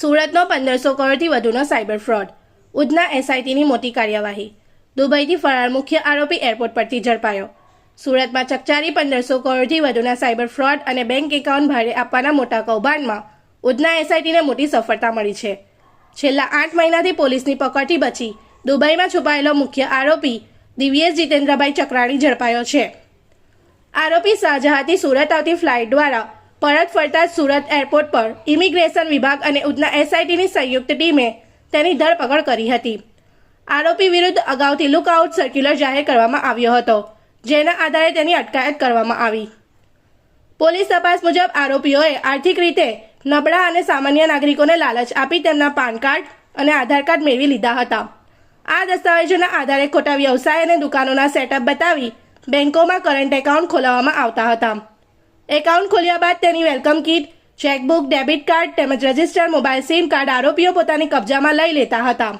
સુરતનો 1500 કરોડથી વધુનો સાયબર ફ્રોડ, ઉધના એસઆઈટીની મોટી કાર્યવાહી, દુબઈથી ફરાર મુખ્ય આરોપી એરપોર્ટ પરથી ઝડપાયો। સુરતમાં ચકચારી 1500 કરોડથી વધુના સાયબર ફ્રોડ અને બેંક એકાઉન્ટ ભાડે આપવાના મોટા કૌભાંડમાં ઉધના એસઆઈટીને મોટી સફળતા મળી છે। છેલ્લા 8 મહિનાથી પોલીસની પકડથી બચી દુબઈમાં છુપાયેલો મુખ્ય આરોપી દિવ્યેશ જીતેન્દ્રભાઈ ચક્રાણી ઝડપાયો છે। આરોપી શાહજહાંથી સુરત આવતી ફ્લાઇટ દ્વારા પરત ફરતા સુરત એરપોર્ટ પર ઇમિગ્રેશન વિભાગ અને ઉધના એસઆઈટીની સંયુક્ત ટીમે તેની ધરપકડ કરી હતી। આરોપી વિરુદ્ધ અગાઉથી લુકઆઉટ સર્ક્યુલર જાહેર કરવામાં આવ્યો હતો, જેના આધારે તેની અટકાયત કરવામાં આવી। પોલીસ તપાસ મુજબ આરોપીઓએ આર્થિક રીતે નબળા અને સામાન્ય નાગરિકોને લાલચ આપી તેમના પાન કાર્ડ અને આધાર કાર્ડ મેળવી લીધા હતા। આ દસ્તાવેજોના આધારે ખોટા વ્યવસાય અને દુકાનોના સેટઅપ બતાવી બેંકોમાં કરંટ એકાઉન્ટ ખોલાવવામાં આવતા હતા। એકાઉન્ટ ખોલ્યા બાદ તેની welcome kit, chequebook, debit card તેમજ રજિસ્ટર મોબાઈલ સિમ કાર્ડ આરોપીઓ પોતાની કબજામાં લઈ લેતા હતા।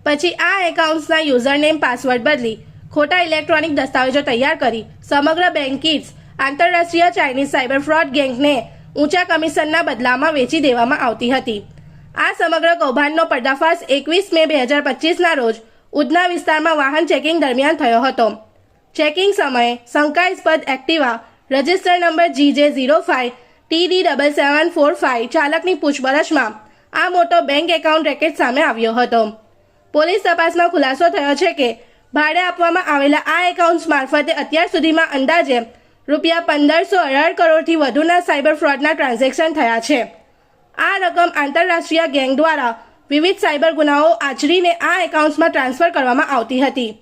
પછી આ એકાઉન્ટ્સના યુઝરનેમ પાસવર્ડ બદલી ખોટા ઇલેક્ટ્રોનિક દસ્તાવેજો તૈયાર કરી સમગ્ર બેંક કીટ્સ આંતરરાષ્ટ્રીય ચાઇનીઝ સાયબર ફ્રોડ ગેંગને ઊંચા કમિશનના બદલામાં વેચી દેવામાં આવતી હતી। આ સમગ્ર કૌભાંડનો પર્દાફાશ 21 મે 2025ના રોજ ઉધના વિસ્તારમાં વાહન ચેકિંગ દરમિયાન થયો હતો। ચેકિંગ સમયે શંકાસ્પદ Activa register number GJ05 TD7745 ચાલકની પૂછપરછમાં આ મોટો બેંક એકાઉન્ટ રેકેટ સામે આવ્યો હતો। પોલીસ તપાસમાં ખુલાસો થયો છે કે ભાડે આપવામાં આવેલા આ એકાઉન્ટ્સ મારફતે અત્યાર સુધીમાં અંદાજે રૂપિયા 1518 કરોડથી વધુના સાયબર ફ્રોડના ટ્રાન્ઝેક્શન થયા છે। આ રકમ આંતરરાષ્ટ્રીય ગેંગ દ્વારા વિવિધ સાયબર ગુનાઓ આચરીને આ એકાઉન્ટ્સમાં ટ્રાન્સફર કરવામાં આવતી હતી।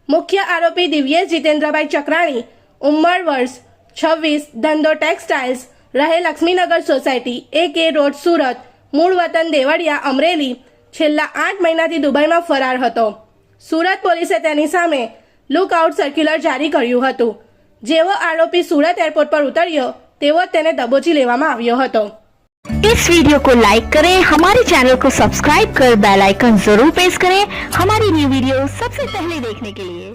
મુખ્ય આરોપી દિવ્યેશ જીતેન્દ્રભાઈ ચક્રાણી, ઉંમર વર્ષ 26, ધંધો ટેક્સટાઇલ્સ, રહે Laxmi Nagar society, AK road, Surat, મૂળ વતન દેવળિયા, અમરેલી, છેલ્લા 8 મહિનાથી દુબઈમાં ફરાર હતો। સુરત પોલીસે તેની સામે લુકઆઉટ સર્ક્યુલર જારી કર્યું હતું। જેવો આરોપી સુરત એરપોર્ટ પર उतरियो तेवो તેને દબોચી લેવામાં આવ્યો હતો। इस वीडियो को लाइक करें, हमारे चैनल को सब्सक्राइब कर बेल आइकन जरूर प्रेस करें हमारी न्यू वीडियो सबसे पहले देखने के लिए।